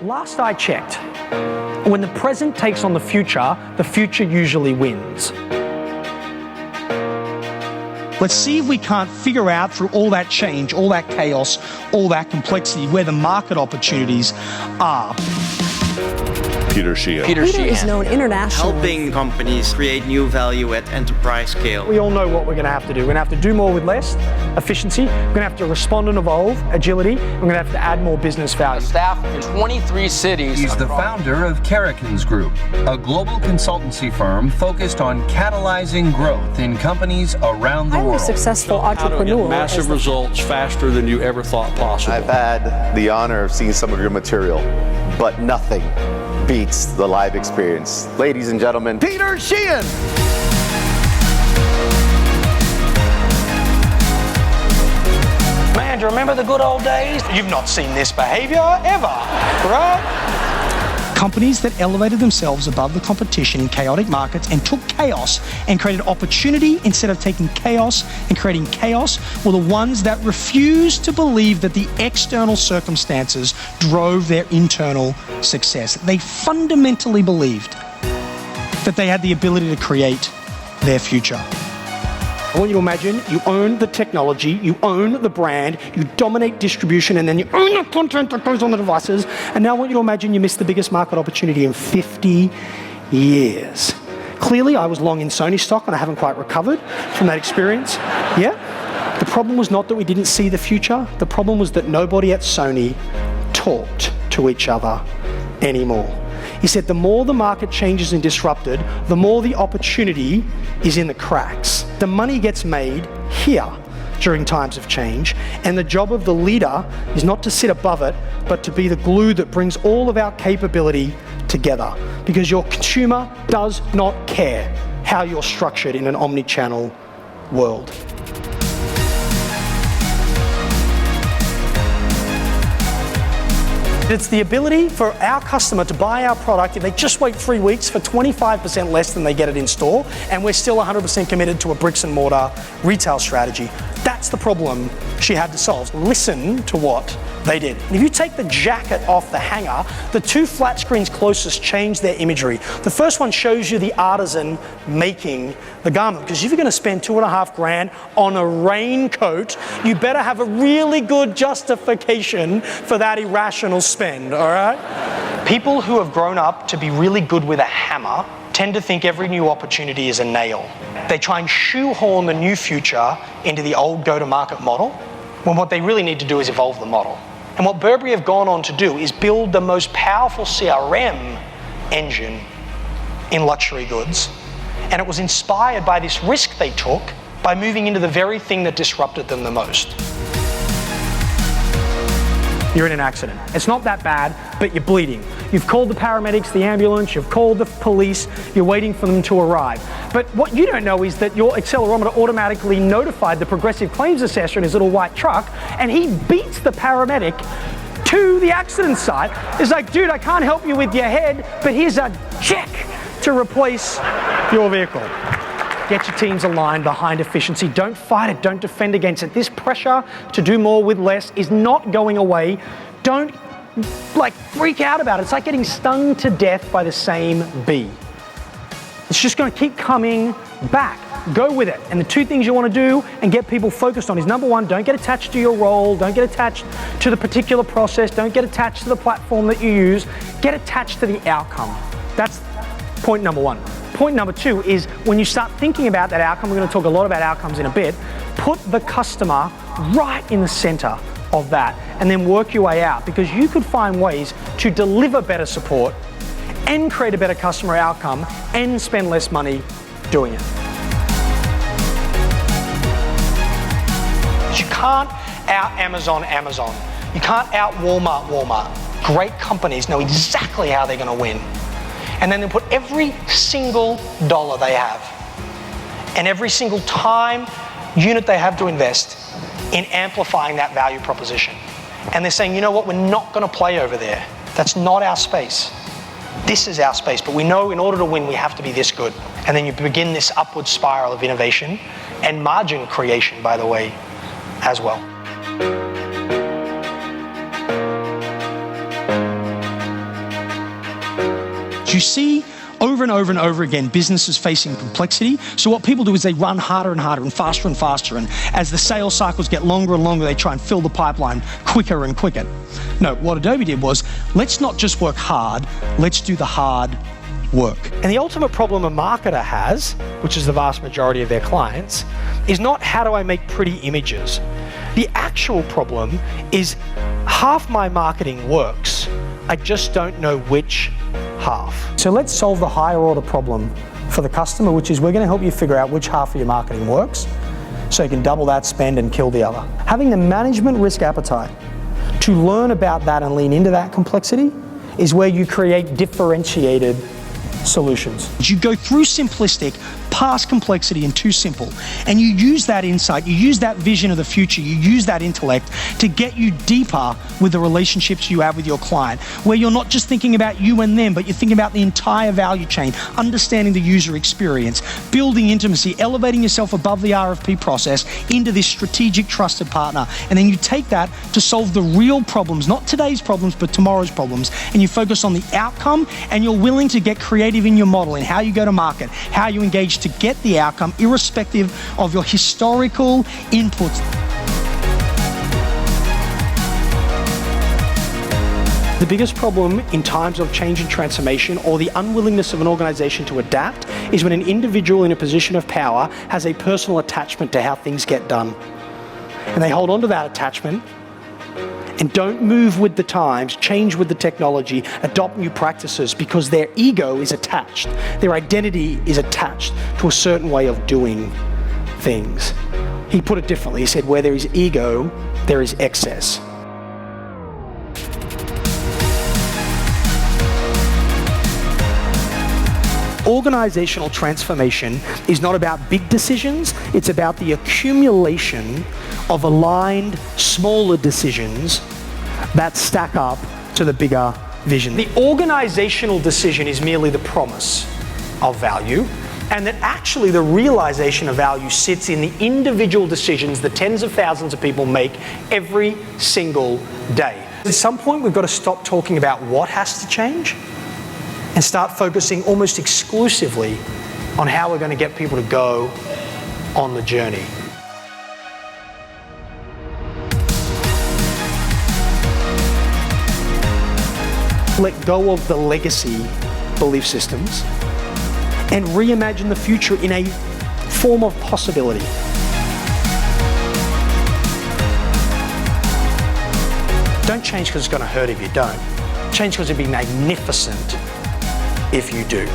Last I checked, when the present takes on the future usually wins. Let's see if we can't figure out through all that change, all that chaos, all that complexity, where the market opportunities are. Sheahan. Peter is known internationally. Helping companies create new value at enterprise scale. We all know what we're going to have to do. We're going to have to do more with less, efficiency. We're going to have to respond and evolve, agility. We're going to have to add more business value. Staff in 23 cities. He's the founder of Karrikins Group, a global consultancy firm focused on catalyzing growth in companies around the world. Successful entrepreneur. How to get massive results faster than you ever thought possible. I've had the honor of seeing some of your material, but nothing beats the live experience. Ladies and gentlemen, Peter Sheahan! Man, do you remember the good old days? You've not seen this behavior ever, right? Companies that elevated themselves above the competition in chaotic markets and took chaos and created opportunity instead of taking chaos and creating chaos were the ones that refused to believe that the external circumstances drove their internal success. They fundamentally believed that they had the ability to create their future. I want you to imagine you own the technology, you own the brand, you dominate distribution, and then you own the content that goes on the devices. And now I want you to imagine you missed the biggest market opportunity in 50 years. Clearly, I was long in Sony stock and I haven't quite recovered from that experience. Yeah? The problem was not that we didn't see the future. The problem was that nobody at Sony talked to each other anymore. He said the more the market changes and disrupted, the more the opportunity is in the cracks. The money gets made here during times of change, and the job of the leader is not to sit above it, but to be the glue that brings all of our capability together. Because your consumer does not care how you're structured in an omni-channel world. It's the ability for our customer to buy our product if they just wait 3 weeks for 25% less than they get it in store, and we're still 100% committed to a bricks and mortar retail strategy. That's the problem she had to solve. Listen to what they did. And if you take the jacket off the hanger, the two flat screens closest change their imagery. The first one shows you the artisan making the garment, because if you're going to spend $2,500 on a raincoat, you better have a really good justification for that irrational spend, all right? People who have grown up to be really good with a hammer tend to think every new opportunity is a nail. They try and shoehorn the new future into the old go-to-market model, when what they really need to do is evolve the model. And what Burberry have gone on to do is build the most powerful CRM engine in luxury goods. And it was inspired by this risk they took by moving into the very thing that disrupted them the most. You're in an accident. It's not that bad, but you're bleeding. You've called the paramedics, the ambulance, you've called the police, you're waiting for them to arrive. But what you don't know is that your accelerometer automatically notified the progressive claims assessor in his little white truck, and he beats the paramedic to the accident site. It's like, dude, I can't help you with your head, but here's a check to replace your vehicle. Get your teams aligned behind efficiency. Don't fight it, don't defend against it. This pressure to do more with less is not going away. Don't freak out about it. It's like getting stung to death by the same bee. It's just going to keep coming back. Go with it. And the two things you want to do and get people focused on is, number one, don't get attached to your role, don't get attached to the particular process, don't get attached to the platform that you use, get attached to the outcome. That's point number one. Point number two is, when you start thinking about that outcome, we're going to talk a lot about outcomes in a bit, put the customer right in the center of that and then work your way out, because you could find ways to deliver better support and create a better customer outcome and spend less money doing it. You can't out Amazon. You can't out Walmart. Great companies know exactly how they're going to win. And then they put every single dollar they have and every single time unit they have to invest in amplifying that value proposition. And they're saying, you know what, we're not going to play over there. That's not our space. This is our space, but we know in order to win, we have to be this good. And then you begin this upward spiral of innovation and margin creation, by the way, as well. You see over and over and over again businesses facing complexity. So what people do is they run harder and harder and faster, and as the sales cycles get longer and longer, they try and fill the pipeline quicker and quicker. No, what Adobe did was, let's not just work hard, let's do the hard work. And the ultimate problem a marketer has, which is the vast majority of their clients, is not how do I make pretty images. The actual problem is half my marketing works, I just don't know which half. So let's solve the higher order problem for the customer, which is we're going to help you figure out which half of your marketing works so you can double that spend and kill the other. Having the management risk appetite to learn about that and lean into that complexity is where you create differentiated solutions. You go through simplistic, past complexity and too simple, and you use that insight, you use that vision of the future, you use that intellect to get you deeper with the relationships you have with your client, where you're not just thinking about you and them, but you're thinking about the entire value chain, understanding the user experience, building intimacy, elevating yourself above the RFP process into this strategic trusted partner. And then you take that to solve the real problems, not today's problems, but tomorrow's problems, and you focus on the outcome, and you're willing to get creative in your model, in how you go to market, how you engage to get the outcome, irrespective of your historical inputs. The biggest problem in times of change and transformation, or the unwillingness of an organization to adapt, is when an individual in a position of power has a personal attachment to how things get done. And they hold on to that attachment and don't move with the times, change with the technology, adopt new practices, because their ego is attached. Their identity is attached to a certain way of doing things. He put it differently. He said, where there is ego, there is excess. Organizational transformation is not about big decisions, it's about the accumulation of aligned, smaller decisions that stack up to the bigger vision. The organizational decision is merely the promise of value, and that actually the realization of value sits in the individual decisions that tens of thousands of people make every single day. At some point, we've got to stop talking about what has to change and start focusing almost exclusively on how we're going to get people to go on the journey. Let go of the legacy belief systems and reimagine the future in a form of possibility. Don't change because it's going to hurt if you don't. Change because it'd be magnificent if you do.